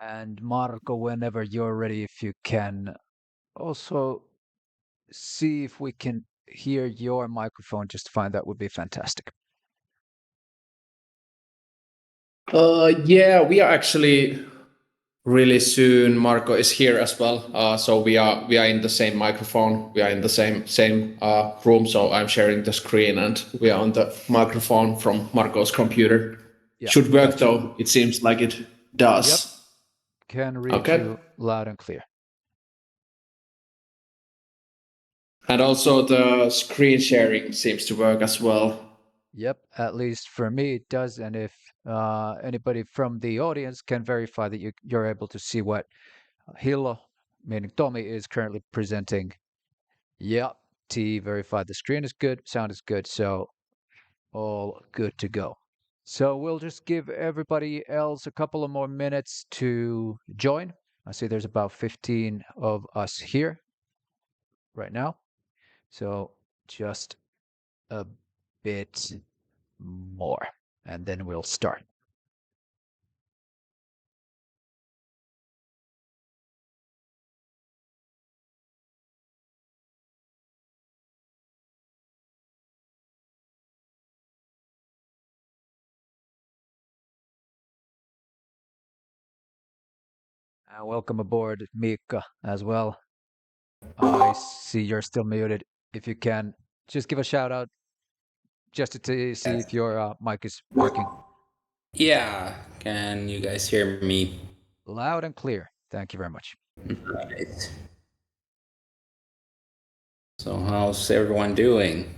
And Marco, whenever you're ready, if you can also see if we can hear your microphone, just fine, that would be fantastic. Yeah, we are actually really soon. Marco is here as well, so we are in the same microphone. We are in the same room. So I'm sharing the screen, and we are on the microphone from Marco's computer. Yeah, Should work gotcha. though. It seems like it Yep, does. can read Okay. you loud and clear. And also the screen sharing seems to work as well. Yep, at least for me it does. And if anybody from the audience can verify that you're able to see what Hilo, meaning Tommy, is currently presenting. Yep, T verified the screen is good, sound is good, so all good to go. So we'll just give everybody else a couple of more minutes to join. I see there's about 15 of us here right now. So just a bit more, and then we'll start. Welcome aboard, Mika, as well. I see you're still muted. If you can, just give a shout out just to see if your mic is working. Yeah, can you guys hear me? Loud and clear. Thank you very much. Right. So, how's everyone doing?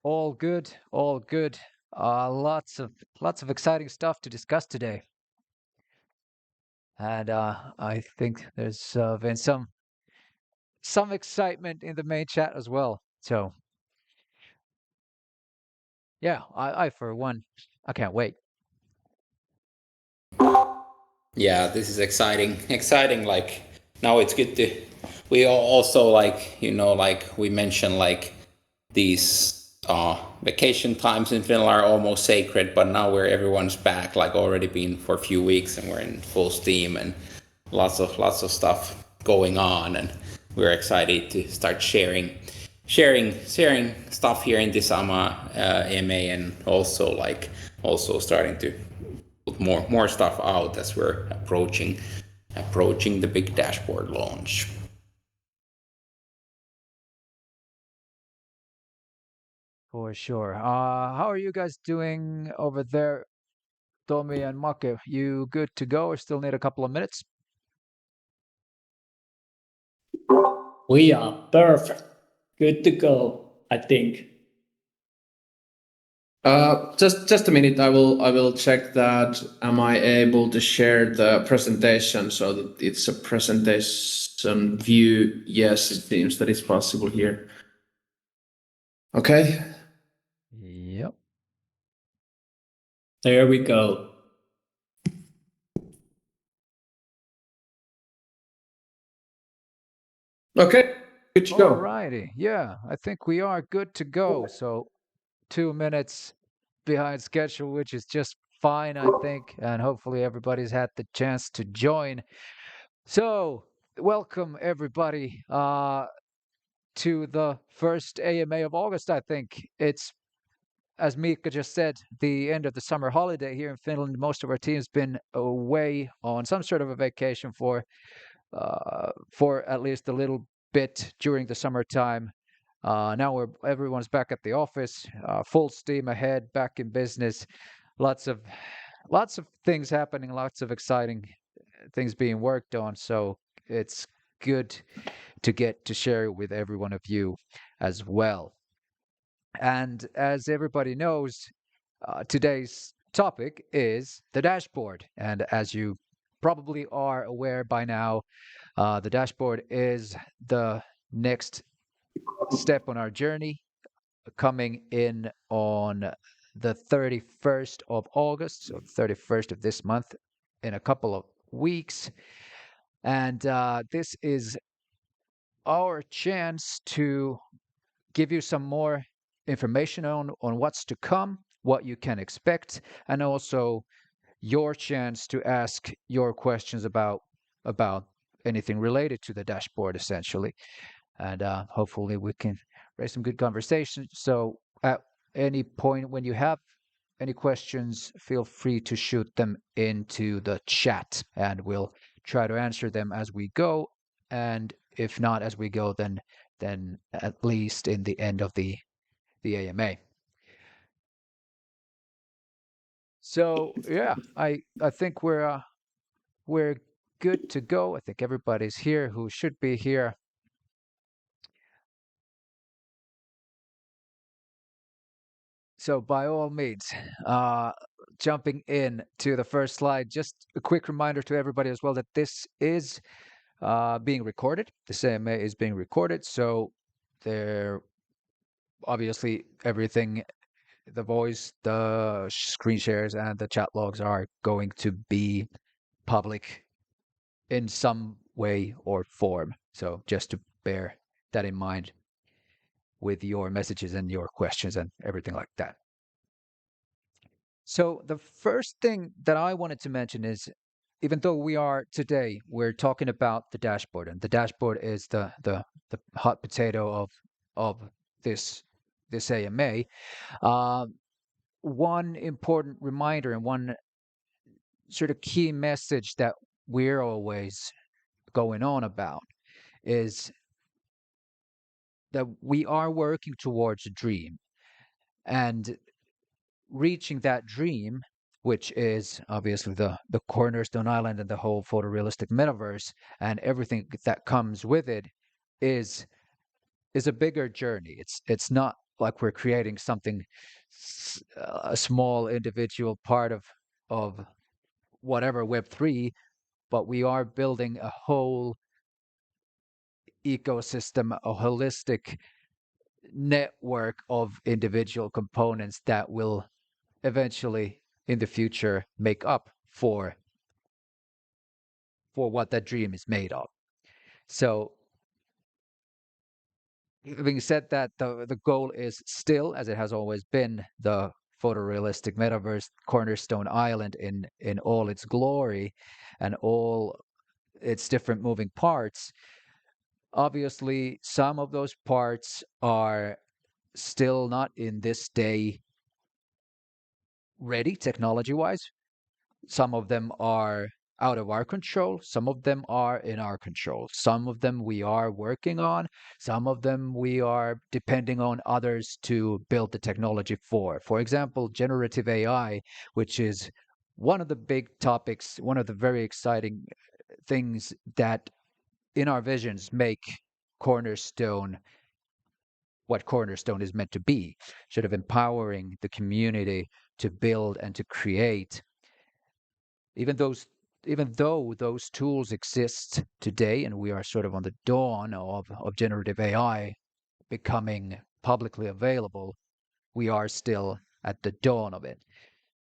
All good, all good. Lots of exciting stuff to discuss today, and I think there's been some excitement in the main chat as well. So yeah, I for one, I can't wait. Yeah, this is exciting. Exciting. Like now, it's good to. We also like like we mentioned like these vacation times in Finland are almost sacred, but now where everyone's back, like already been for a few weeks, and we're in full steam and lots of stuff going on, and we're excited to start sharing stuff here in this MA, and also also starting to put more stuff out as we're approaching the big dashboard launch. For sure. How are you guys doing over there, Tommy and Make? You good to go or still need a couple of minutes? We are perfect. Good to go, I think. Just a minute. I will check that. Am I able to share the presentation so that it's a presentation view? Yes, it seems that it's possible here. Okay. Yep. There we go. Okay. Good to go. Alrighty. Yeah, I think we are good to go. So 2 minutes behind schedule, which is just fine, I think. And hopefully everybody's had the chance to join. So welcome everybody to the first AMA of August, I think. It's, as Mika just said, the end of the summer holiday here in Finland. Most of our team's been away on some sort of a vacation for at least a little bit during the summertime. Now everyone's back at the office, full steam ahead, back in business. Lots of lots of things happening, lots of exciting things being worked on. So it's good to get to share it with every one of you as well. And as everybody knows, today's topic is the dashboard. And as you probably are aware by now, the dashboard is the next step on our journey, coming in on the 31st of August, so 31st of this month, in a couple of weeks. And this is our chance to give you some more information on what's to come, what you can expect, and also your chance to ask your questions about anything related to the dashboard, essentially. And hopefully we can raise some good conversation. So at any point when you have any questions, feel free to shoot them into the chat, and we'll try to answer them as we go. And if not as we go, then at least in the end of the AMA. So yeah, I think we're good to go. I think everybody's here who should be here. So by all means, jumping in to the first slide, just a quick reminder to everybody as well that this is being recorded. This AMA is being recorded, so there obviously everything, the voice, the screen shares, and the chat logs are going to be public in some way or form. So just to bear that in mind with your messages and your questions and everything like that. So the first thing that I wanted to mention is, even though we're talking about the dashboard, and the dashboard is the hot potato of this AMA. One important reminder and one sort of key message that we're always going on about is that we are working towards a dream, and reaching that dream, which is obviously the Cornerstone Island and the whole photorealistic metaverse and everything that comes with it, is a bigger journey. It's not like we're creating something, a small individual part of whatever Web3, but we are building a whole ecosystem, a holistic network of individual components that will eventually in the future make up for what that dream is made of. So having said that, the goal is still, as it has always been, the photorealistic metaverse, Cornerstone Island in all its glory and all its different moving parts. Obviously, some of those parts are still not in this day ready technology-wise. Some of them are out of our control. Some of them are in our control. Some of them we are working on. Some of them we are depending on others to build the technology for. For example, generative AI, which is one of the big topics, one of the very exciting things that in our visions make Cornerstone what Cornerstone is meant to be, sort of empowering the community to build and to create. Even though those tools exist today, and we are sort of on the dawn of generative AI becoming publicly available, we are still at the dawn of it.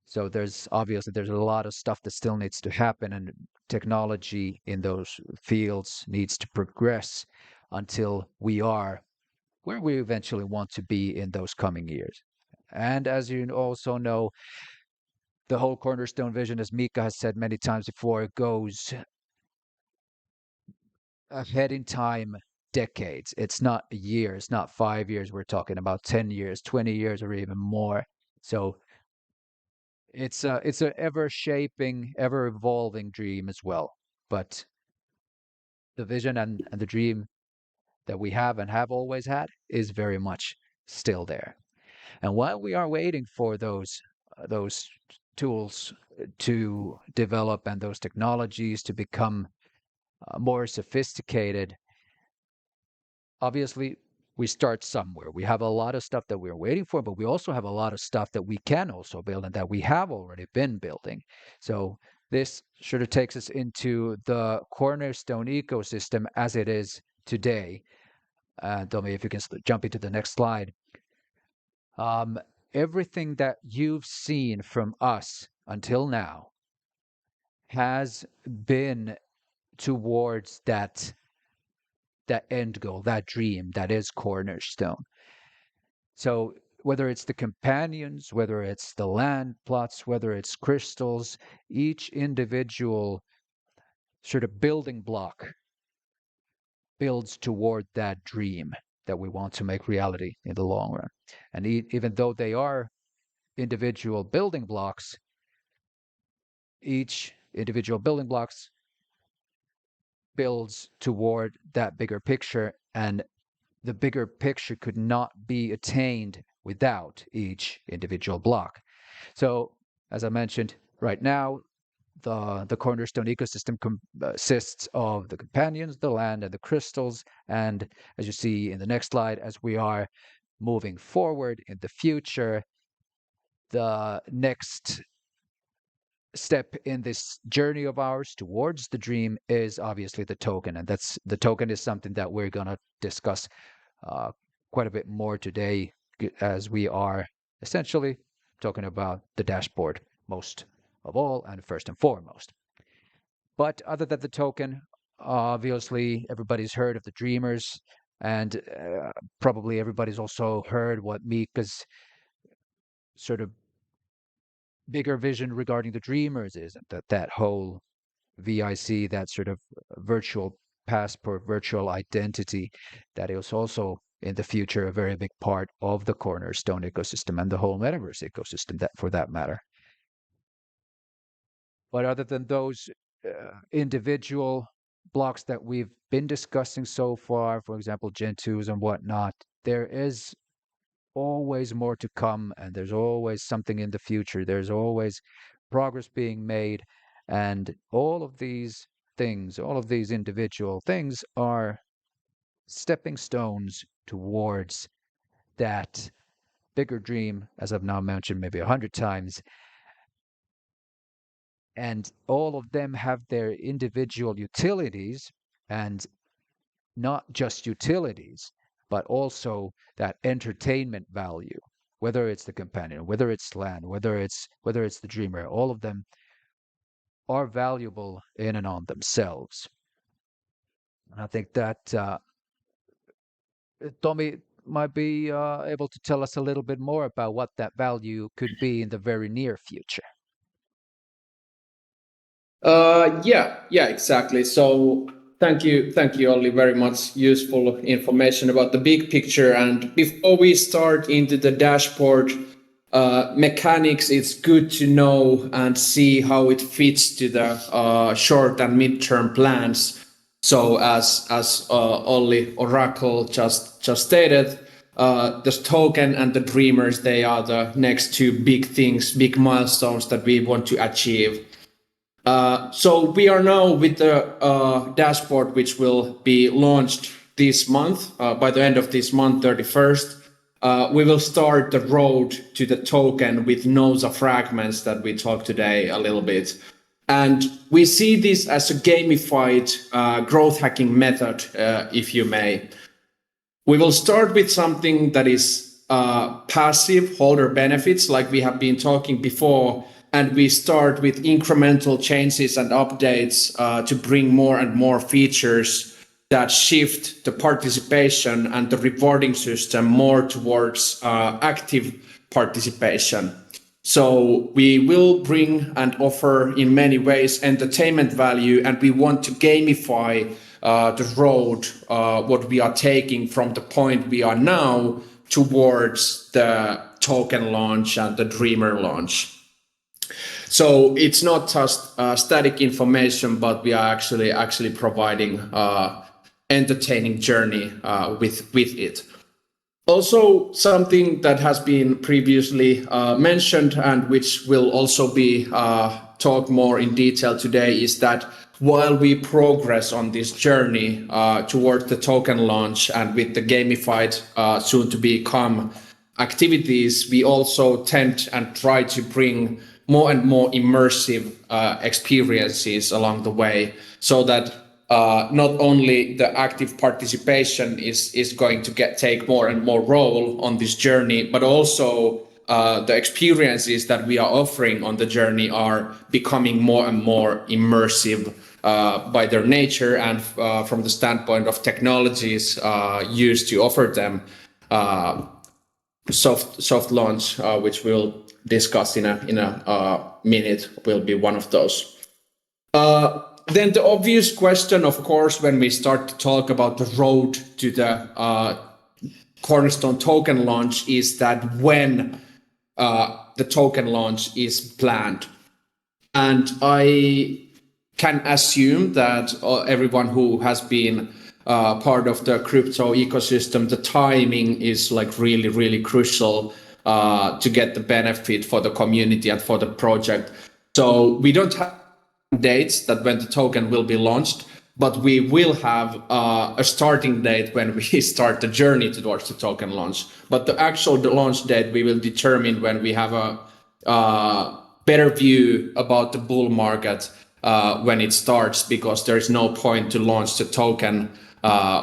So there's a lot of stuff that still needs to happen, and technology in those fields needs to progress until we are where we eventually want to be in those coming years. And as you also know, the whole Cornerstone vision, as Mika has said many times before, goes ahead in time decades. It's not a year, it's not 5 years. We're talking about 10 years, 20 years, or even more. So it's a ever shaping, ever evolving dream as well. But the vision and the dream that we have and have always had is very much still there. And while we are waiting for those tools to develop and those technologies to become more sophisticated, obviously we start somewhere. We have a lot of stuff that we're waiting for, but we also have a lot of stuff that we can also build and that we have already been building. So this sort of takes us into the Cornerstone ecosystem as it is today. Tommy, if you can jump into the next slide. Everything that you've seen from us until now has been towards that end goal, that dream that is Cornerstone. So whether it's the companions, whether it's the land plots, whether it's crystals, each individual sort of building block builds toward that dream that we want to make reality in the long run. And even though they are individual building blocks, each individual building blocks builds toward that bigger picture, and the bigger picture could not be attained without each individual block. So, as I mentioned, right now, the Cornerstone ecosystem consists of the companions, the land, and the crystals. And as you see in the next slide, as we are moving forward in the future, the next step in this journey of ours towards the dream is obviously the token, and that's the token is something that we're going to discuss uh, quite a bit more today, as we are essentially talking about the dashboard most of all and first and foremost. But other than the token, obviously everybody's heard of the dreamers, and probably everybody's also heard what Mika's sort of bigger vision regarding the dreamers is, that whole VIC, that sort of virtual passport, virtual identity, that is also in the future a very big part of the Cornerstone ecosystem and the whole metaverse ecosystem, that for that matter. But other than those individual blocks that we've been discussing so far, for example, Gen 2s and whatnot, there is always more to come, and there's always something in the future. There's always progress being made, and all of these things, all of these individual things are stepping stones towards that bigger dream, as I've now mentioned maybe 100 times. And all of them have their individual utilities, and not just utilities, but also that entertainment value, whether it's the companion, whether it's land, whether it's the dreamer, all of them are valuable in and on themselves. And I think that Tommy might be able to tell us a little bit more about what that value could be in the very near future. Yeah, exactly. So thank you, Olli. Very much useful information about the big picture. And before we start into the dashboard mechanics, it's good to know and see how it fits to the short and mid-term plans. So as Olli Oracle just stated, the token and the dreamers, they are the next two big things, big milestones that we want to achieve. So we are now with the dashboard, which will be launched this month, by the end of this month, 31st. We will start the road to the token with NOSA fragments that we talked today a little bit. And we see this as a gamified growth hacking method, if you may. We will start with something that is passive holder benefits, like we have been talking before, and we start with incremental changes and updates to bring more and more features that shift the participation and the rewarding system more towards active participation. So we will bring and offer in many ways entertainment value, and we want to gamify the road, what we are taking from the point we are now towards the token launch and the dreamer launch. So it's not just static information, but we are actually providing entertaining journey with it. Also, something that has been previously mentioned and which will also be talked more in detail today is that while we progress on this journey towards the token launch and with the gamified soon to become activities, we also tend and try to bring more and more immersive experiences along the way, so that not only the active participation is going to take more and more role on this journey, but also the experiences that we are offering on the journey are becoming more and more immersive by their nature and from the standpoint of technologies used to offer them. soft launch, which we'll discuss in a minute, will be one of those. Then the obvious question, of course, when we start to talk about the road to the Cornerstone token launch, is that when the token launch is planned. And I can assume that everyone who has been part of the crypto ecosystem, the timing is like really, really crucial to get the benefit for the community and for the project. So we don't have dates that when the token will be launched, but we will have a starting date when we start the journey towards the token launch. But the actual launch date we will determine when we have a better view about the bull market when it starts, because there is no point to launch the token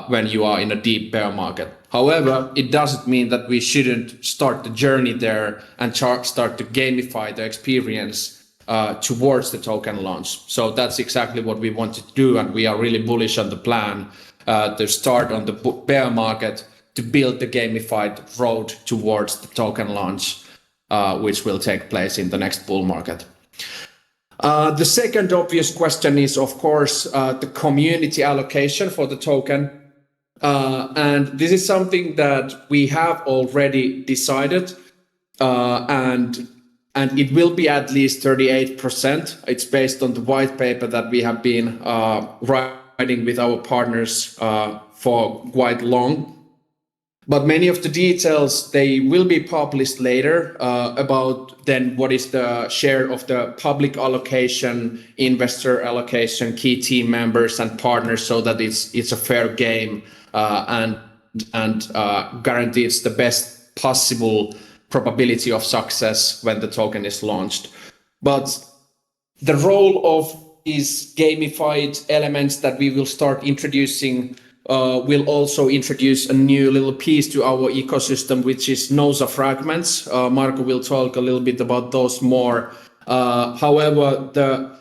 when you are in a deep bear market. However, it doesn't mean that we shouldn't start the journey there and start to gamify the experience towards the token launch. So that's exactly what we want to do, and we are really bullish on the plan to start on the bear market to build the gamified road towards the token launch, which will take place in the next bull market. The second obvious question is, of course, the community allocation for the token. And this is something that we have already decided, and it will be at least 38%. It's based on the white paper that we have been writing with our partners for quite long. But many of the details, they will be published later about then what is the share of the public allocation, investor allocation, key team members and partners, so that it's a fair game and guarantees the best possible probability of success when the token is launched. But the role of these gamified elements that we will start introducing will also introduce a new little piece to our ecosystem, which is NOSA fragments. Marco will talk a little bit about those more. However, the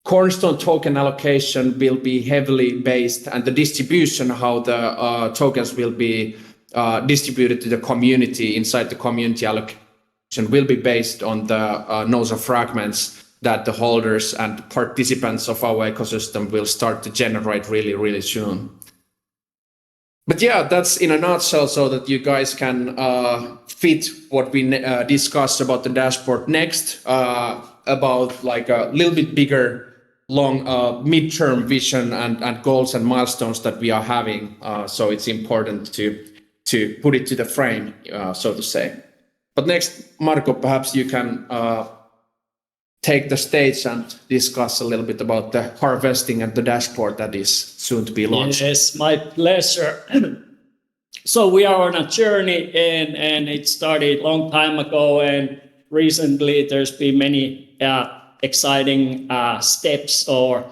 Cornerstone token allocation will be heavily based, and the distribution, how the tokens will be distributed to the community inside the community allocation, will be based on the NOSA fragments that the holders and participants of our ecosystem will start to generate really, really soon. But yeah, that's in a nutshell, so that you guys can fit what we discuss about the dashboard next, about like a little bit bigger, long midterm vision and goals and milestones that we are having. So it's important to put it to the frame, so to say. But next, Marco, perhaps you can take the stage and discuss a little bit about the harvesting and the dashboard that is soon to be launched. Yes, my pleasure. So we are on a journey, and it started a long time ago, and recently there's been many exciting steps, or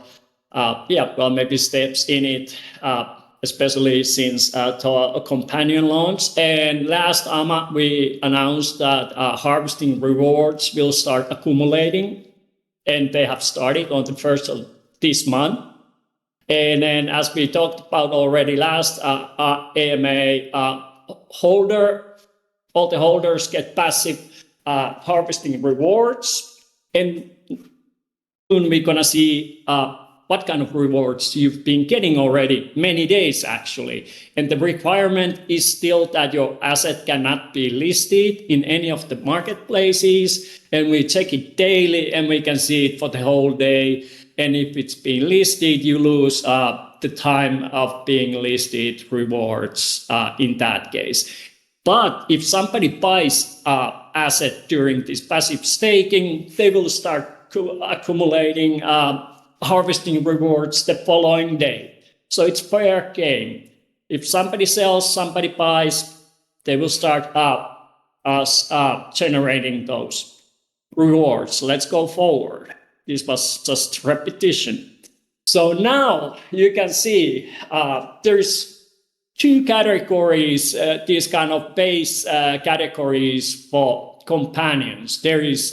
maybe steps in it, especially since a companion launch. And last AMA, we announced that harvesting rewards will start accumulating, and they have started on the 1st of this month. And then, as we talked about already last AMA, all the holders get passive harvesting rewards, and soon we're gonna see what kind of rewards you've been getting already, many days actually. And the requirement is still that your asset cannot be listed in any of the marketplaces, and we check it daily and we can see it for the whole day. And if it's being listed, you lose the time of being listed rewards in that case. But if somebody buys asset during this passive staking, they will start accumulating harvesting rewards the following day. So it's fair game. If somebody sells, somebody buys, they will start generating those rewards. Let's go forward. This was just repetition. So now you can see there's two categories, these kind of base categories for companions. There is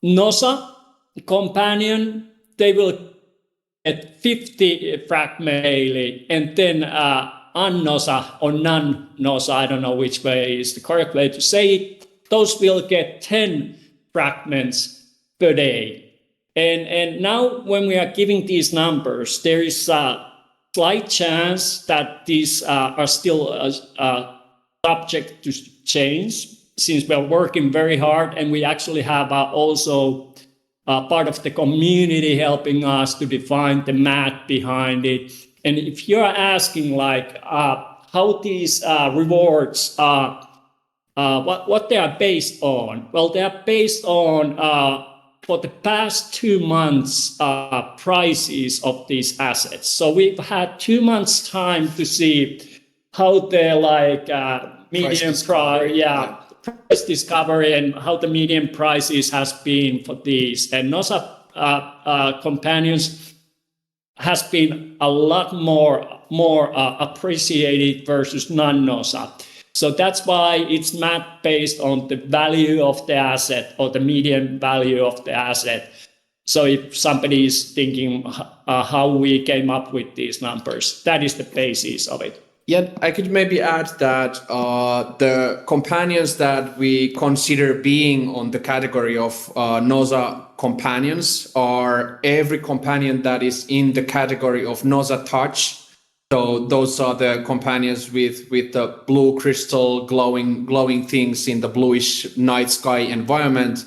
NOSA companion. They will get 50 fragment daily, and then unnosa or non-nosa, I don't know which way is the correct way to say it, those will get 10 fragments per day. And now when we are giving these numbers, there is a slight chance that these are still subject to change, since we are working very hard, and we actually have also part of the community helping us to define the math behind it. And if you're asking like how these rewards what they are based on, well, they are based on for the past 2 months prices of these assets. So we've had 2 months time to see how the median price discovery and how the median prices has been for these. And NOSA companions has been a lot more appreciated versus non-NOSA. So that's why it's mapped based on the value of the asset or the median value of the asset. So if somebody is thinking how we came up with these numbers, that is the basis of it. Yeah, I could maybe add that the companions that we consider being on the category of NOSA companions are every companion that is in the category of NOSA touch. So those are the companions with the blue crystal glowing things in the bluish night sky environment.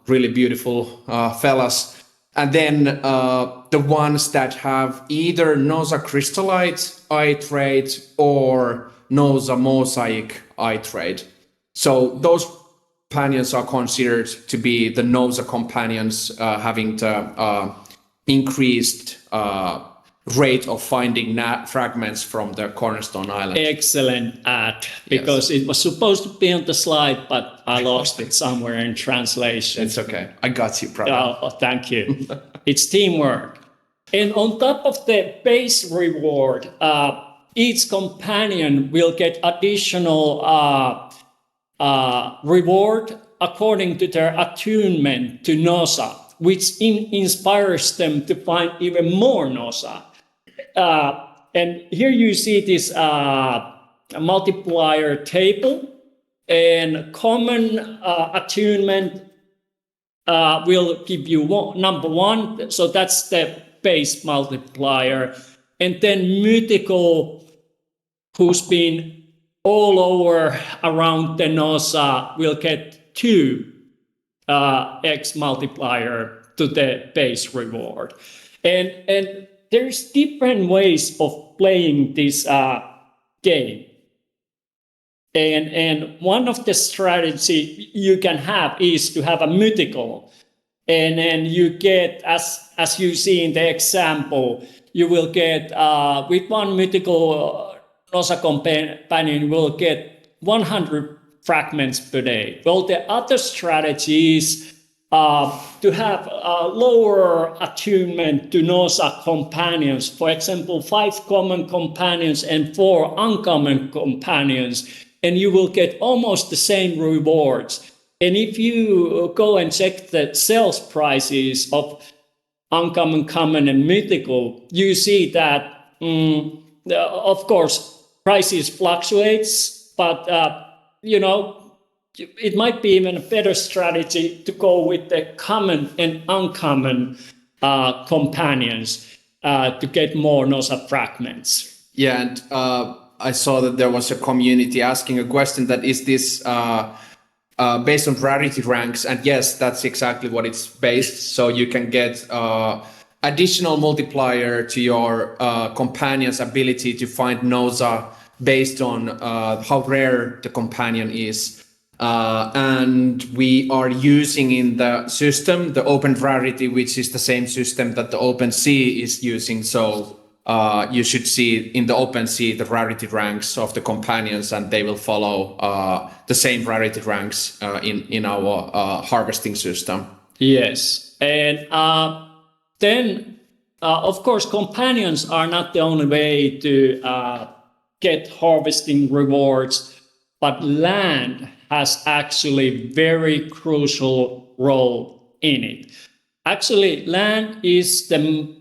Really beautiful fellas. And then the ones that have either NOSA crystallite eye trait or NOSA mosaic eye trait. So those companions are considered to be the NOSA companions having the increased rate of finding fragments from the Cornerstone Island. Excellent ad, because it was supposed to be on the slide, but I lost it somewhere in translation. It's okay. I got you, brother. Oh, thank you. It's teamwork. And on top of the base reward, each companion will get additional reward according to their attunement to NOSA, which inspires them to find even more NOSA. And here you see this multiplier table, and common attunement will give you number 1, so that's the base multiplier. And then mythical, who's been all over around the NOSA, will get 2x multiplier to the base reward. And there's different ways of playing this game. And one of the strategy you can have is to have a mythical. And then you get, as you see in the example, you will get, with one mythical NOSA companion, you will get 100 fragments per day. Well, the other strategy is to have a lower attunement to NOSA companions. For example, 5 common companions and 4 uncommon companions, and you will get almost the same rewards. And if you go and check the sales prices of uncommon, common, and mythical, you see that, of course, prices fluctuates, but it might be even a better strategy to go with the common and uncommon companions to get more NOSA fragments. Yeah, and I saw that there was a community asking a question that is this based on rarity ranks, and yes, that's exactly what it's based. So you can get additional multiplier to your companion's ability to find NOSA based on how rare the companion is. And we are using in the system the open rarity, which is the same system that the OpenSea is using. So you should see in the OpenSea the rarity ranks of the companions, and they will follow the same rarity ranks in our harvesting system. Yes, and then of course companions are not the only way to get harvesting rewards, but land has actually very crucial role in it. Actually, land is the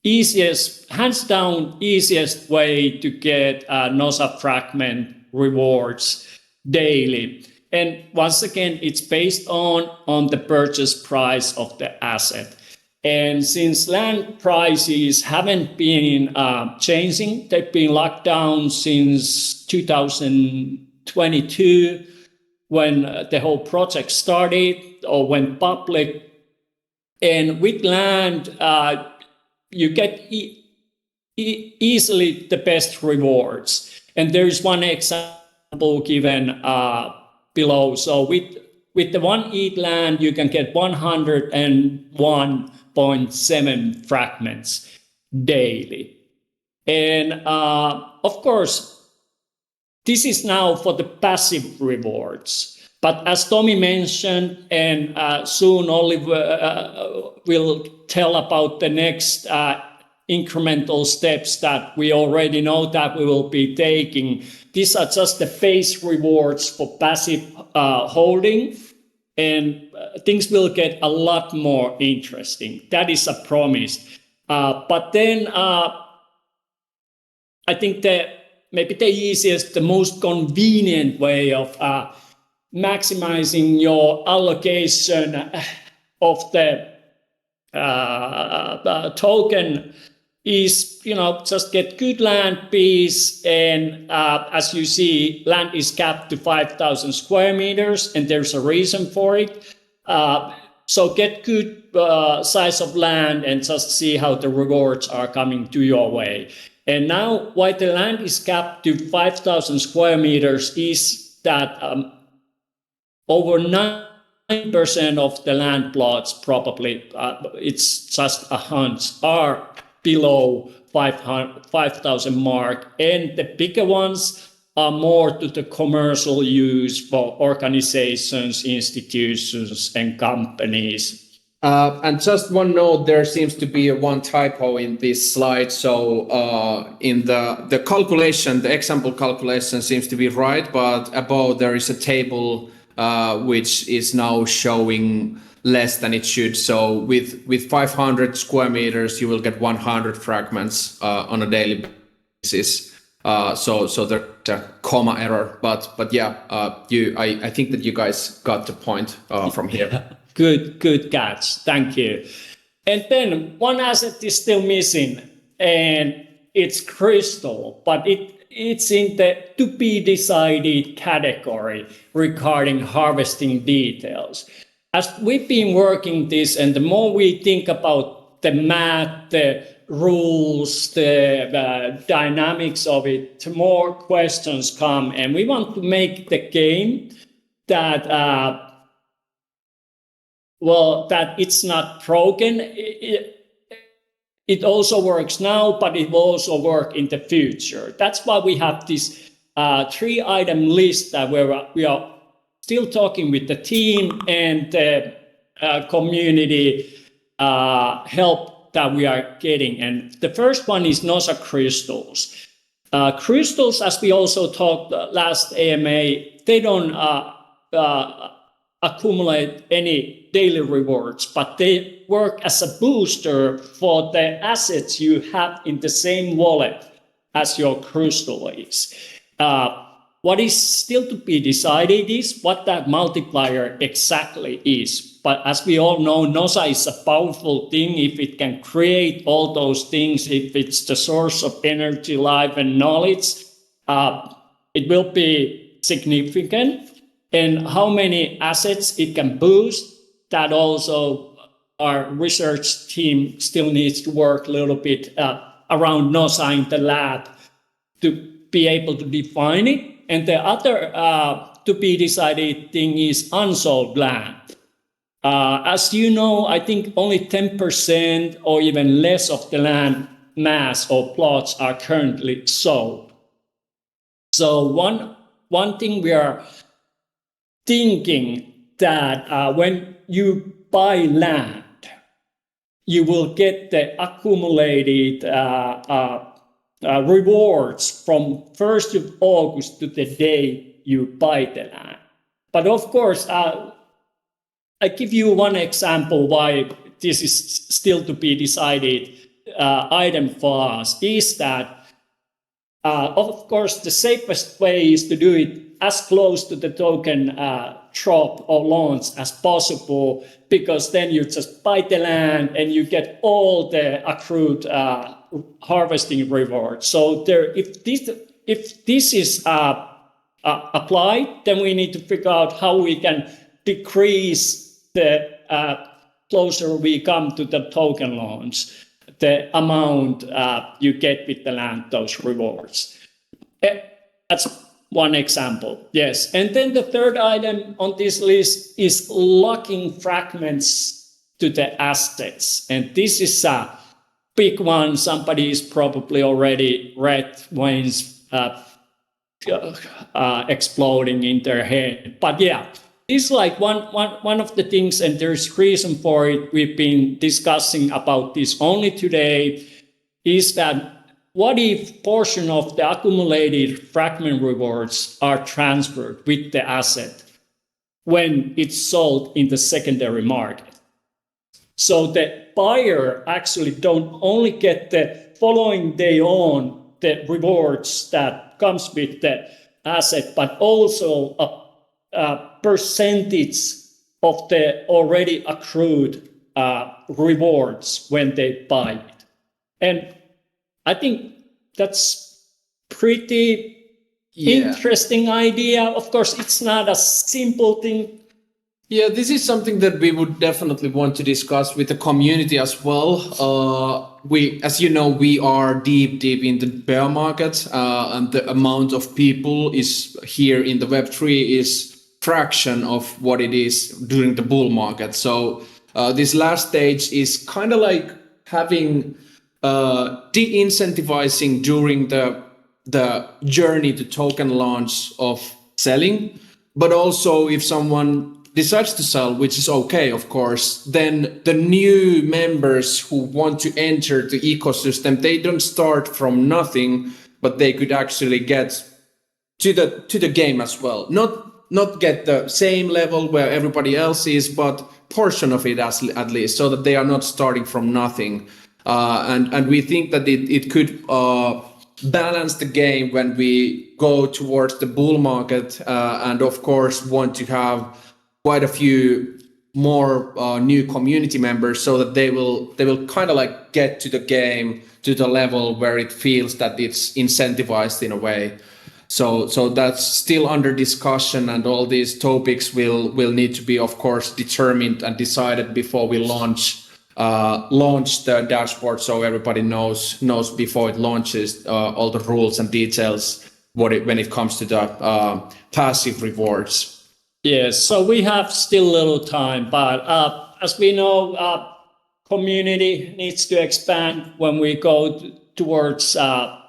hands down, easiest way to get NOSA fragment rewards daily. And once again, it's based on the purchase price of the asset. And since land prices haven't been changing, they've been locked down since 2022, when the whole project started or went public. And with land, you get easily the best rewards. And there is one example given below. So with the 1 ETH land, you can get 101.7 fragments daily. And of course, this is now for the passive rewards. But as Tommy mentioned, and soon Oliver will tell about the next incremental steps that we already know that we will be taking. These are just the base rewards for passive holding, and things will get a lot more interesting. That is a promise. But then I think that maybe the easiest, the most convenient way of maximizing your allocation of the token is, just get good land piece. And as you see, land is capped to 5,000 square meters, and there's a reason for it. So get good size of land and just see how the rewards are coming to your way. And now, why the land is capped to 5,000 square meters is that over 9% of the land plots, probably, it's just a hunch, are below 5,000 mark. And the bigger ones are more to the commercial use for organizations, institutions, and companies. And just one note, there seems to be one typo in this slide. So in the calculation, the example calculation seems to be right, but above there is a table which is now showing less than it should. So with 500 square meters, you will get 100 fragments on a daily basis. So there's a comma error, but yeah, I think that you guys got the point from here. Good catch. Thank you. And then one asset is still missing, and it's Crystal, but it's in the to be decided category regarding harvesting details. As we've been working this, and the more we think about the math, the rules, the dynamics of it, the more questions come, and we want to make the game that that it's not broken. It also works now, but it will also work in the future. That's why we have this 3-item list that we are still talking with the team and the community help that we are getting. And the first one is NOSA crystals. Crystals, as we also talked last AMA, they don't accumulate any daily rewards, but they work as a booster for the assets you have in the same wallet as your crystal is. What is still to be decided is what that multiplier exactly is. But as we all know, NOSA is a powerful thing. If it can create all those things, if it's the source of energy, life, and knowledge, it will be significant. And how many assets it can boost, that also our research team still needs to work a little bit around NOSA in the lab to be able to define it. And the other to be decided thing is unsold land. As you know, I think only 10% or even less of the land mass or plots are currently sold. So one thing we are thinking that when you buy land, you will get the accumulated rewards from 1st of August to the day you buy the land. But of course, I give you one example why this is still to be decided. item for us is that, of course, the safest way is to do it as close to the token drop or launch as possible, because then you just buy the land and you get all the accrued harvesting rewards. So if this is applied, then we need to figure out how we can decrease the closer we come to the token launch, the amount you get with the land, those rewards. That's one example, yes. And then the third item on this list is locking fragments to the assets. And this is a big one. Somebody's probably already read Wayne's exploding in their head. But yeah, it's like one of the things, and there's reason for it. We've been discussing about this only today, is that what if portion of the accumulated fragment rewards are transferred with the asset when it's sold in the secondary market? So the buyer actually don't only get the following day on the rewards that comes with the asset, but also a percentage of the already accrued rewards when they buy it. And I think that's pretty interesting idea. Of course, it's not a simple thing. Yeah, this is something that we would definitely want to discuss with the community as well. As you know, we are deep in the bear market, and the amount of people is here in the Web3 is fraction of what it is during the bull market. So this last stage is kind of like having de-incentivizing during the journey to token launch of selling, but also if someone decides to sell, which is okay, of course, then the new members who want to enter the ecosystem, they don't start from nothing, but they could actually get to the game as well. Not get the same level where everybody else is, but portion of it at least, so that they are not starting from nothing. And we think that it could balance the game when we go towards the bull market, and of course want to have quite a few more new community members, so that they will kind of like get to the game to the level where it feels that it's incentivized in a way. So that's still under discussion, and all these topics will need to be, of course, determined and decided before we launch the dashboard, so everybody knows before it launches all the rules and details when it comes to the passive rewards. Yes, so we have still little time, but as we know, community needs to expand when we go towards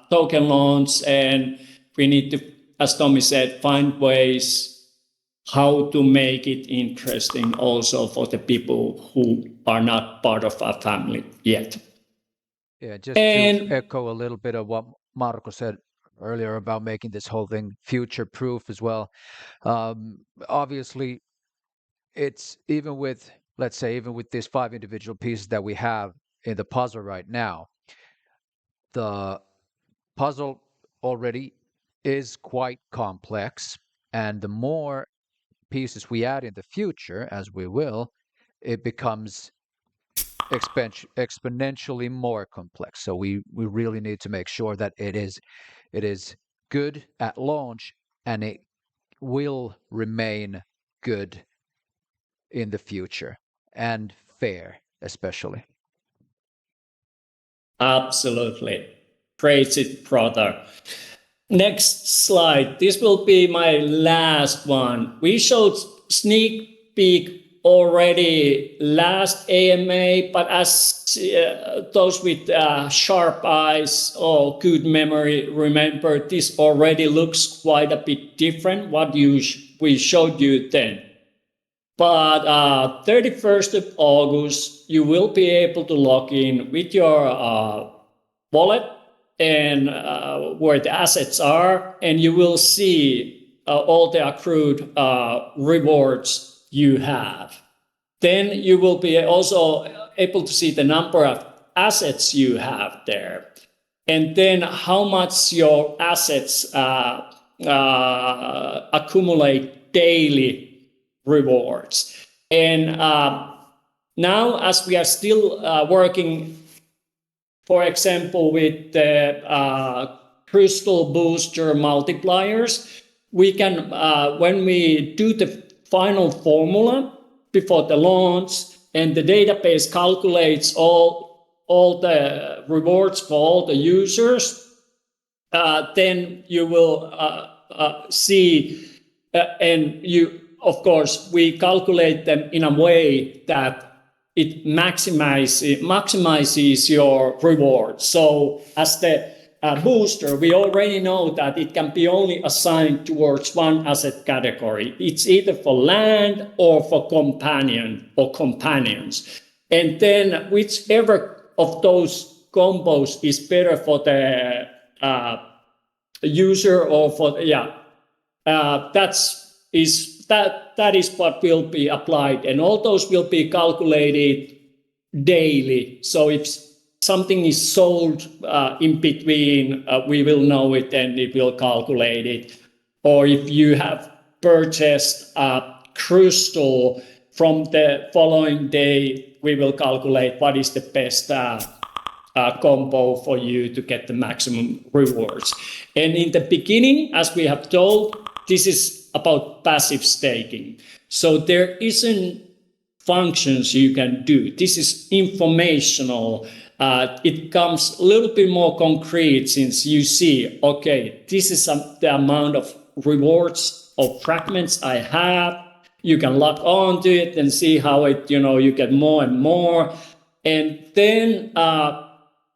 token launch, and we need to, as Tommy said, find ways how to make it interesting also for the people who are not part of our family yet. Yeah, just to echo a little bit of what Marco said earlier about making this whole thing future-proof as well. Obviously, it's even with these 5 individual pieces that we have in the puzzle right now, the puzzle already is quite complex, and the more pieces we add in the future, as we will, it becomes exponentially more complex. So we really need to make sure that it is good at launch, and it will remain good in the future, and fair especially. Absolutely. Praise it, brother. Next slide. This will be my last one. We showed sneak peek already last AMA, but as those with sharp eyes or good memory remember, this already looks quite a bit different what we showed you then. But 31st of August, you will be able to log in with your wallet and where the assets are, and you will see all the accrued rewards you have. Then you will be also able to see the number of assets you have there, and then how much your assets accumulate daily rewards. And now, as we are still working, for example, with the crystal booster multipliers, we can, when we do the final formula before the launch, and the database calculates all the rewards for all the users, then you will see, and you, of course, we calculate them in a way that it maximizes your reward. So as the booster, we already know that it can be only assigned towards one asset category. It's either for land or for companion or companions. And then whichever of those combos is better for the user, or for, that is what will be applied, and all those will be calculated daily. So if something is sold in between, we will know it and it will calculate it. Or if you have purchased a crystal, from the following day, we will calculate what is the best combo for you to get the maximum rewards. And in the beginning, as we have told, this is about passive staking. So there isn't functions you can do. This is informational. It comes a little bit more concrete, since you see, okay, this is the amount of rewards of fragments I have. You can log on to it and see how it, you get more and more. And then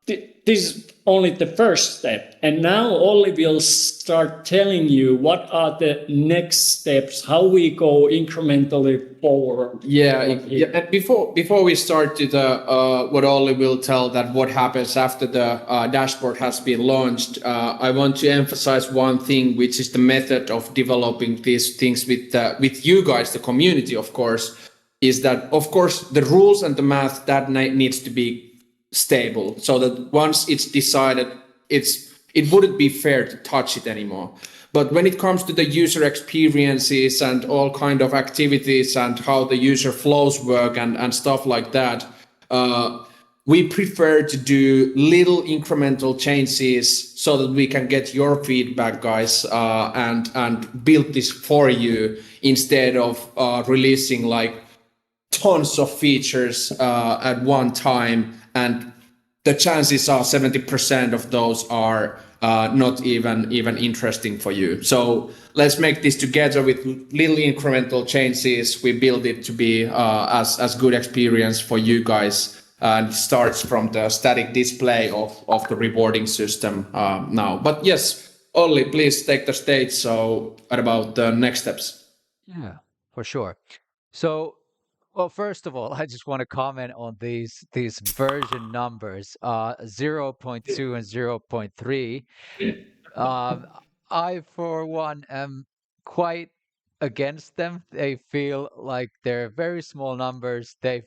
this is only the first step. And now Olli will start telling you what are the next steps, how we go incrementally forward. Yeah. And before we start to the what Olli will tell, that what happens after the dashboard has been launched, I want to emphasize one thing, which is the method of developing these things with you guys, the community, of course, is that, of course, the rules and the math that needs to be stable, so that once it's decided, it wouldn't be fair to touch it anymore. But when it comes to the user experiences and all kind of activities and how the user flows work and stuff like that, we prefer to do little incremental changes so that we can get your feedback, guys, and build this for you, instead of releasing like tons of features at one time, and the chances are 70% of those are not even interesting for you. So let's make this together with little incremental changes. We build it to be as good experience for you guys, and starts from the static display of the rewarding system now. But yes, Olli, please take the stage. So what about the next steps? Yeah, for sure. So, well, first of all, I just want to comment on these version numbers, 0.2 and 0.3. Um, I, for one, am quite against them. They feel like they're very small numbers. They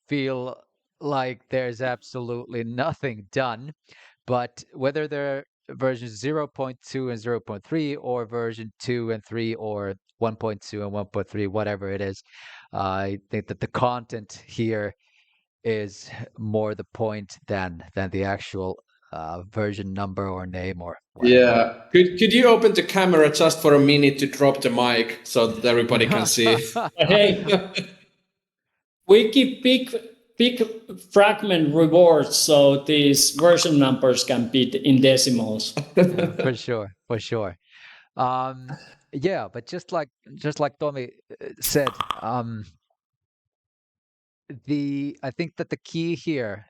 feel like there's absolutely nothing done. But whether they're versions 0.2 and 0.3, or version 2 and 3, or 1.2 and 1.3, whatever it is, I think that the content here is more the point than the actual version number or name or whatever. Yeah. Could you open the camera just for a minute to drop the mic so that everybody can see? Hey, we give big fragment rewards, so these version numbers can be in decimals. For sure, for sure. Yeah, but just like Tommy said, I think that the key here,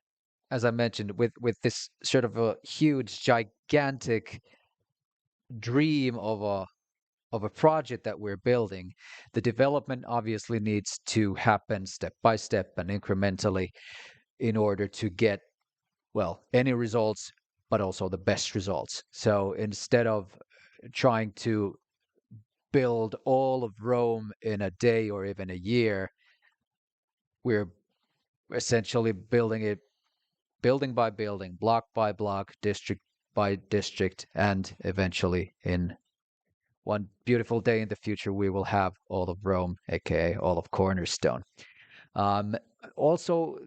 as I mentioned, with this sort of a huge, gigantic dream of a project that we're building, the development obviously needs to happen step by step and incrementally in order to get, well, any results, but also the best results. So instead of trying to build all of Rome in a day or even a year, we're essentially building it building by building, block by block, district by district, and eventually in one beautiful day in the future, we will have all of Rome, aka all of Cornerstone. Um, Also,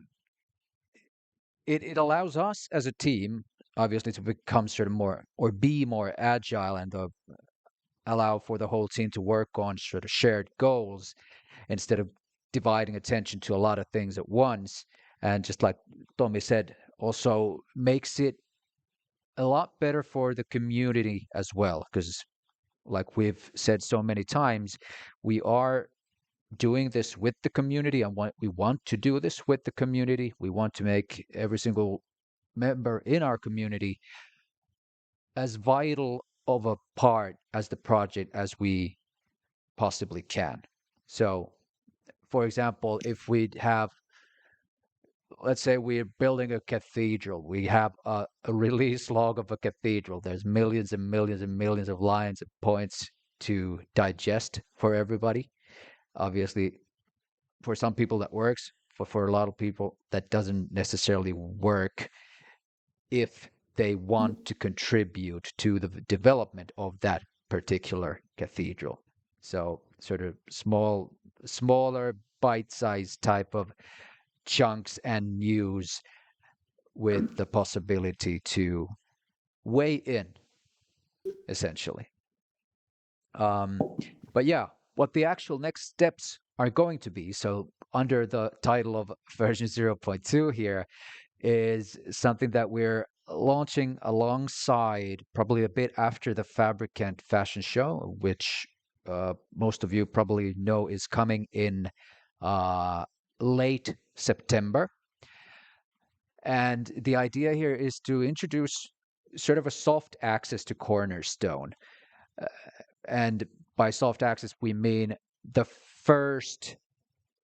it allows us as a team, obviously, to become sort of more or be more agile and allow for the whole team to work on sort of shared goals instead of dividing attention to a lot of things at once. And just like Tommy said, also makes it a lot better for the community as well, because like we've said so many times, we are doing this with the community and we want to do this with the community. We want to make every single member in our community as vital of a part as the project as we possibly can. So, for example, if we have, let's say we're building a cathedral, we have a release log of a cathedral. There's millions and millions and millions of lines and points to digest for everybody. Obviously, for some people that works, for a lot of people that doesn't necessarily work if they want to contribute to the development of that particular cathedral. So sort of smaller bite-sized type of chunks and news with the possibility to weigh in, essentially. But yeah, what the actual next steps are going to be, so under the title of version 0.2 here, is something that we're launching alongside, probably a bit after the Fabricant fashion show, which most of you probably know is coming in late September. And the idea here is to introduce sort of a soft access to Cornerstone. And by soft access, we mean the first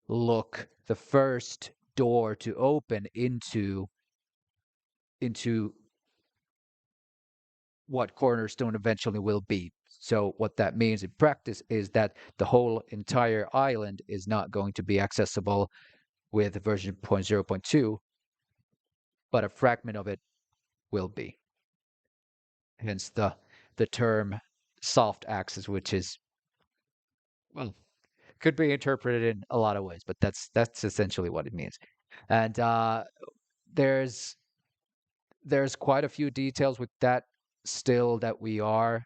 look, the first door to open into what Cornerstone eventually will be. So what that means in practice is that the whole entire island is not going to be accessible with version 0.2, but a fragment of it will be. Hence the term soft access, which is, well, could be interpreted in a lot of ways, but that's essentially what it means. And there's quite a few details with that still that we are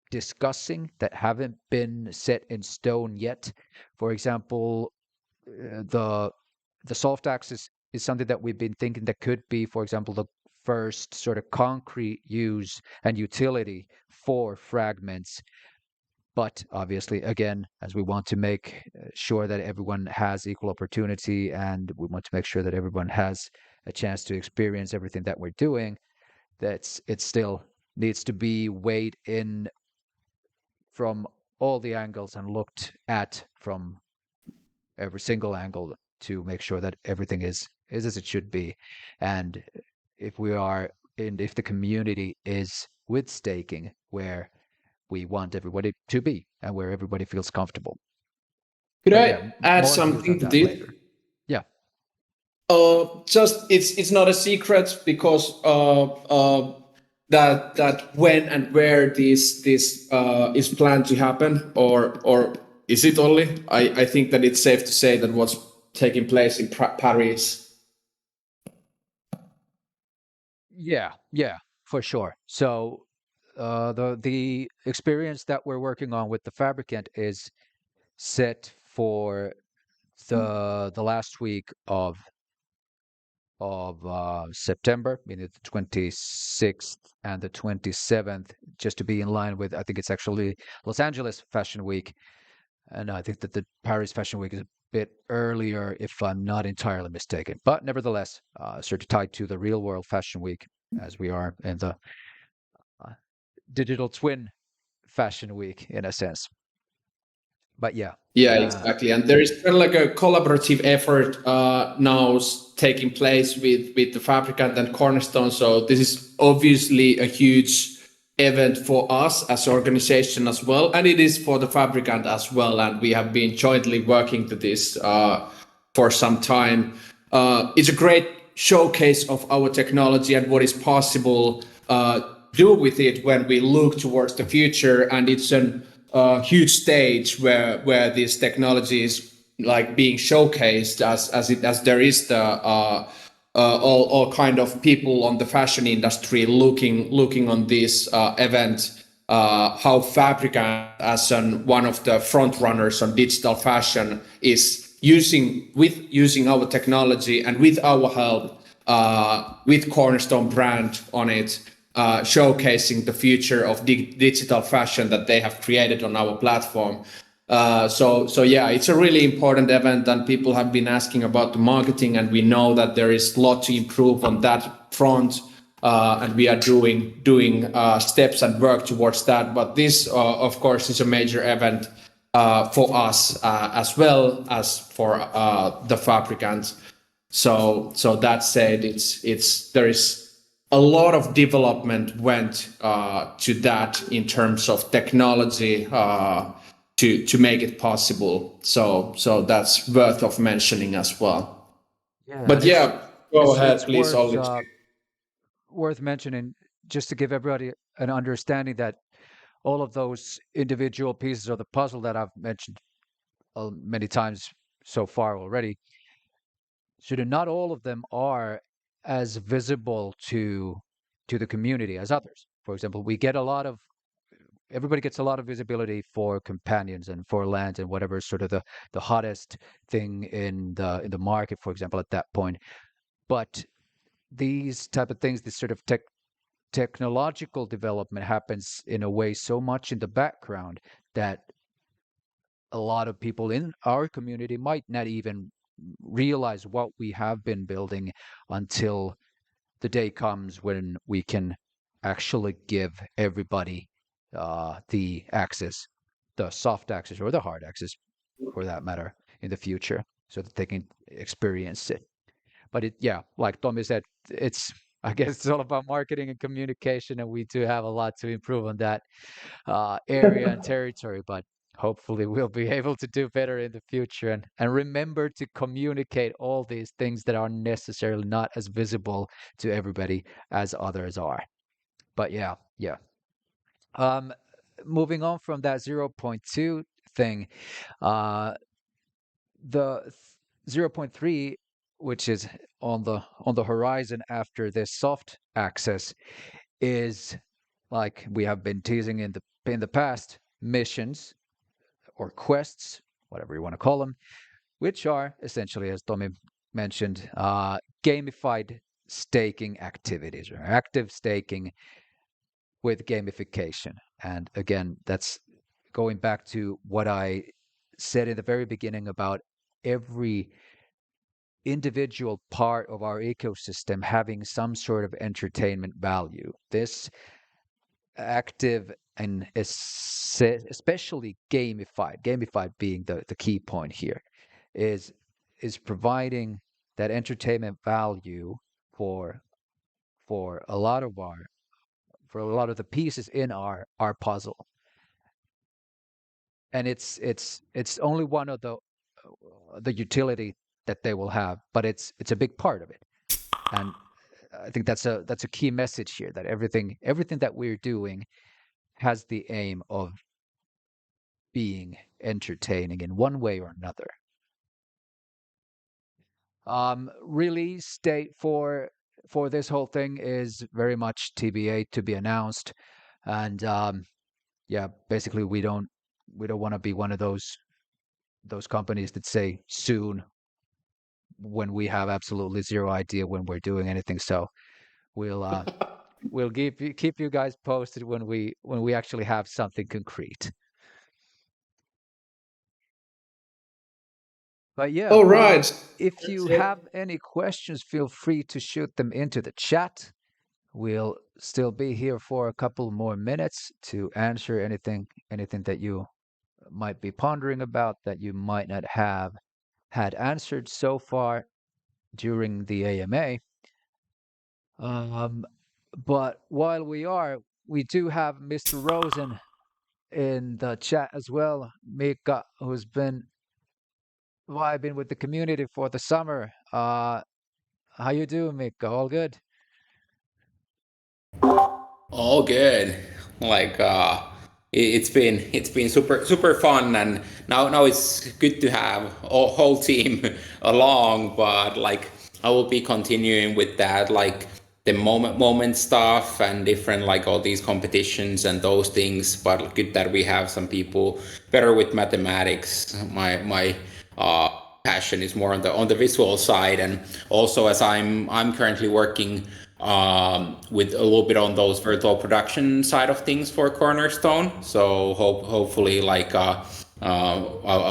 discussing that haven't been set in stone yet. For example, the soft access is something that we've been thinking that could be, for example, the first sort of concrete use and utility for fragments. But obviously, again, as we want to make sure that everyone has equal opportunity and we want to make sure that everyone has a chance to experience everything that we're doing, it still needs to be weighed in from all the angles and looked at from every single angle to make sure that everything is as it should be. And if the community is with staking where we want everybody to be and where everybody feels comfortable. Could But I yeah, add more something news on to that this? later. Yeah. Just it's not a secret because that when and where this is planned to happen, or is it only? I think that it's safe to say that what's taking place in Paris. Yeah, for sure. So the experience that we're working on with the Fabricant is set for the last week of September, meaning the 26th and the 27th, just to be in line with, I think it's actually Los Angeles Fashion Week. And I think that the Paris Fashion Week is a bit earlier, if I'm not entirely mistaken. But nevertheless, sort of tied to the real world Fashion Week, as we are in the digital twin Fashion Week, in a sense. But yeah. Yeah, exactly. And there is kind of like a collaborative effort now taking place with the Fabricant and Cornerstone. So this is obviously a huge event for us as an organization as well, and it is for the Fabricant as well. And we have been jointly working to this for some time. It's a great showcase of our technology and what is possible do with it when we look towards the future. And it's a huge stage where this technology is like being showcased as there is the all kind of people on the fashion industry looking on this event, how Fabricant as one of the front runners on digital fashion is using our technology and with our help, with Cornerstone brand on it, showcasing the future of digital fashion that they have created on our platform. So yeah, it's a really important event, and people have been asking about the marketing, and we know that there is a lot to improve on that front, and we are doing steps and work towards that. But this, of course, is a major event for us as well as for the Fabricants. So that said, there is a lot of development went to that in terms of technology to make it possible. So that's worth of mentioning as well. Yeah, But and yeah, go ahead, it's please, Olli. worth mentioning just to give everybody an understanding that all of those individual pieces of the puzzle that I've mentioned many times so far already, so that not all of them are as visible to the community as others. For example, we get a lot of everybody gets a lot of visibility for companions and for lands and whatever is sort of the hottest thing in the market, for example, at that point. But these type of things, this sort of technological development happens in a way so much in the background that a lot of people in our community might not even realize what we have been building until the day comes when we can actually give everybody the access, the soft access or the hard access for that matter in the future so that they can experience it. But yeah, like Tommy said, it's I guess it's all about marketing and communication, and we do have a lot to improve on that area and territory. But hopefully, we'll be able to do better in the future, and remember to communicate all these things that are necessarily not as visible to everybody as others are. But yeah. Um, moving on from that zero point 0.2 thing, uh, the 0.3, which is on the horizon after this soft access, is like we have been teasing in the past, missions or quests, whatever you want to call them, which are essentially, as Tommy mentioned, gamified staking activities or active staking with gamification. And again, that's going back to what I said in the very beginning about every individual part of our ecosystem having some sort of entertainment value. This active and especially gamified being the key point here, is is providing that entertainment value for for a lot of our for a lot of the pieces in our puzzle. And it's only one of the utility that they will have, but it's a big part of it. And I think that's a key message here, that everything that we're doing has the aim of being entertaining in one way or another. Release date for this whole thing is very much TBA, to be announced. And yeah, basically we don't want to be one of those companies that say soon when we have absolutely zero idea when we're doing anything. So we'll we'll keep you guys posted when we actually have something concrete. But yeah, All right. if you That's it. have any questions, feel free to shoot them into the chat. We'll still be here for a couple more minutes to answer anything that you might be pondering about that you might not have had answered so far during the AMA. Um, but while we do have Mr. Rosen in the chat as well. Mika, who's been vibing with the community for the summer. How you doing, Mikko? All good? All good. Like it's been super fun, and now it's good to have a whole team along. But like I will be continuing with that, like the moment stuff and different like all these competitions and those things. But good that we have some people better with mathematics. My uh passion is more on the visual side, and also as I'm currently working with a little bit on those virtual production side of things for Cornerstone. So hopefully like I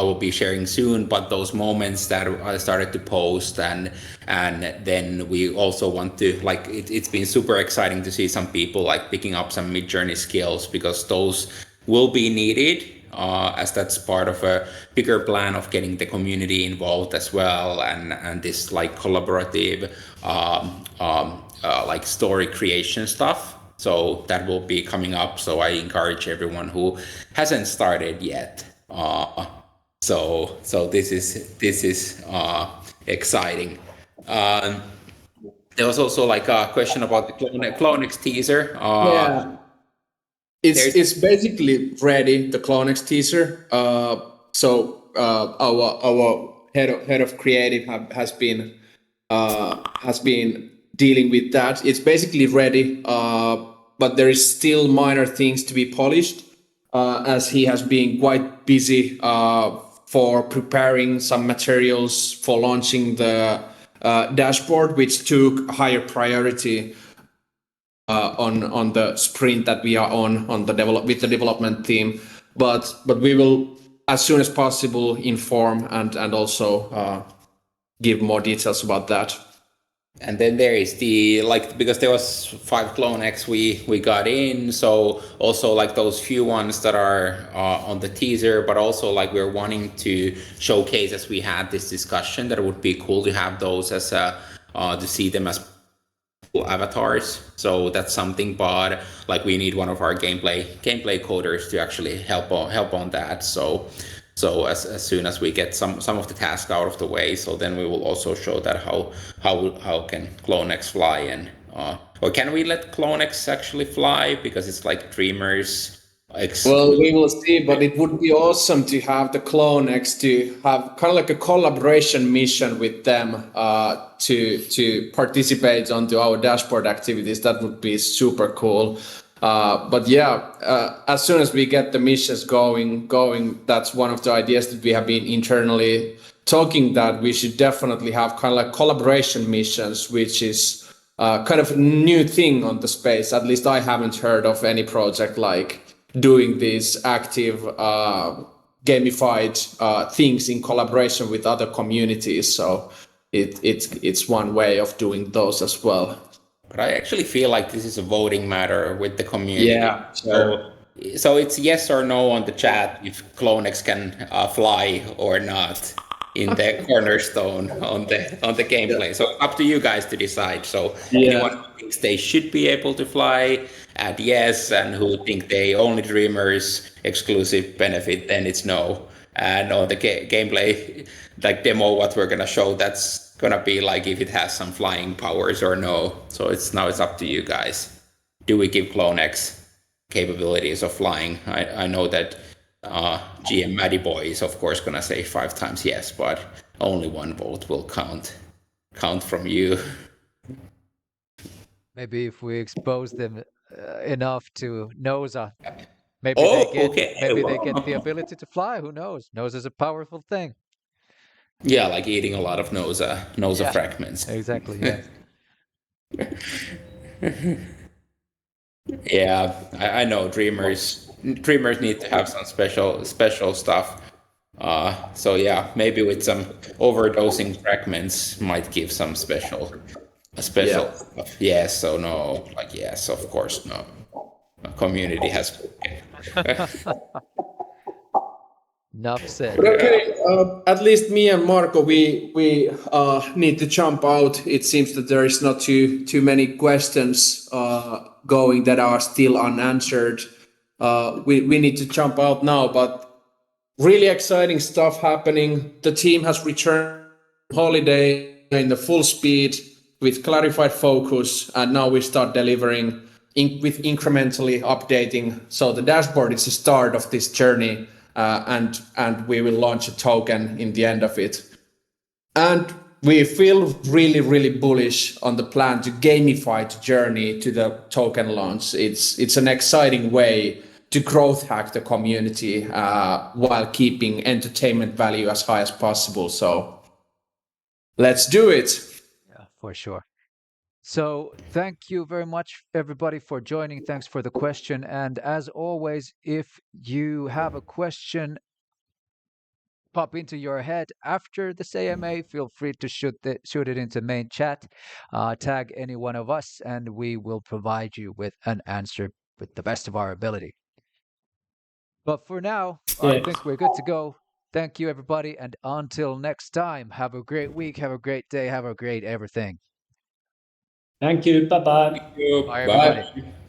will be sharing soon, but those moments that I started to post, and then we also want to like it's been super exciting to see some people like picking up some mid-journey skills, because those will be needed, as that's part of a bigger plan of getting the community involved as well, and this like collaborative like story creation stuff. So that will be coming up. So I encourage everyone who hasn't started yet. So this is exciting. Um, there was also like a question about the CloneX teaser. Yeah, There's it's basically ready. The CloneX teaser. Our head of creative has been dealing with that. It's basically ready, but there is still minor things to be polished, as he has been quite busy for preparing some materials for launching the dashboard, which took higher priority on the sprint that we are on the with the development team. But we will, as soon as possible, inform and also give more details about that. And then there is the like, because there was 5 CloneX we got in, so also like those few ones that are on the teaser, but also like we're wanting to showcase, as we had this discussion, that it would be cool to have those as to see them as avatars. So that's something, but like we need one of our gameplay coders to actually help on that. So as soon as we get some of the tasks out of the way, so then we will also show that how can CloneX fly, and or can we let CloneX actually fly, because it's like Dreamers Well, exclusive. we will see, but it would be awesome to have the CloneX to have kind of like a collaboration mission with them to participate onto our dashboard activities. That would be super cool. But yeah, as soon as we get the missions going, that's one of the ideas that we have been internally talking, that we should definitely have kind of like collaboration missions, which is kind of a new thing on the space. At least I haven't heard of any project like doing these active gamified things in collaboration with other communities. So it's one way of doing those as well. But I actually feel like this is a voting matter with the community. Yeah, sure. So it's yes or no on the chat if CloneX can fly or not in the Cornerstone on the gameplay. So it's up to you guys to decide. So anyone Yeah. who thinks they should be able to fly, add yes, and who think they only Dreamers exclusive benefit, then it's no. And on the gameplay, like demo, what we're gonna show, that's gonna be like if it has some flying powers or no. So it's up to you guys. Do we give CloneX capabilities of flying? I know that GM Matty Boy is of course gonna say 5 times yes, but only one vote will count from you. Maybe if we expose them enough to Noza, Oh, okay. maybe they get the ability to fly. Who knows? Noza is a powerful thing. Yeah, like eating a lot of Noza Yeah, fragments. exactly. Yeah. Yeah, I know dreamers need to have some special stuff. So yeah, maybe with some overdosing fragments might give some special Yeah. stuff. Yes or no? Like yes, of course no. Community has. Enough said. But okay, at least me and Marco, we need to jump out. It seems that there is not too many questions going that are still unanswered. We need to jump out now, but really exciting stuff happening. The team has returned from holiday in the full speed. with clarified focus, and now we start delivering with incrementally updating. So the dashboard is the start of this journey, and we will launch a token in the end of it. And we feel really, really bullish on the plan to gamify the journey to the token launch. It's an exciting way to growth hack the community while keeping entertainment value as high as possible. So let's do it. Yeah, for sure. So thank you very much, everybody, for joining. Thanks for the question. And as always, if you have a question pop into your head after this AMA, feel free to shoot it into main chat, tag any one of us, and we will provide you with an answer with the best of our ability. But for now, I think we're good to go. Thank you, everybody, and until next time, have a great week, have a great day, have a great everything. Thank you. Bye-bye. Thank you. Bye, Bye. everybody.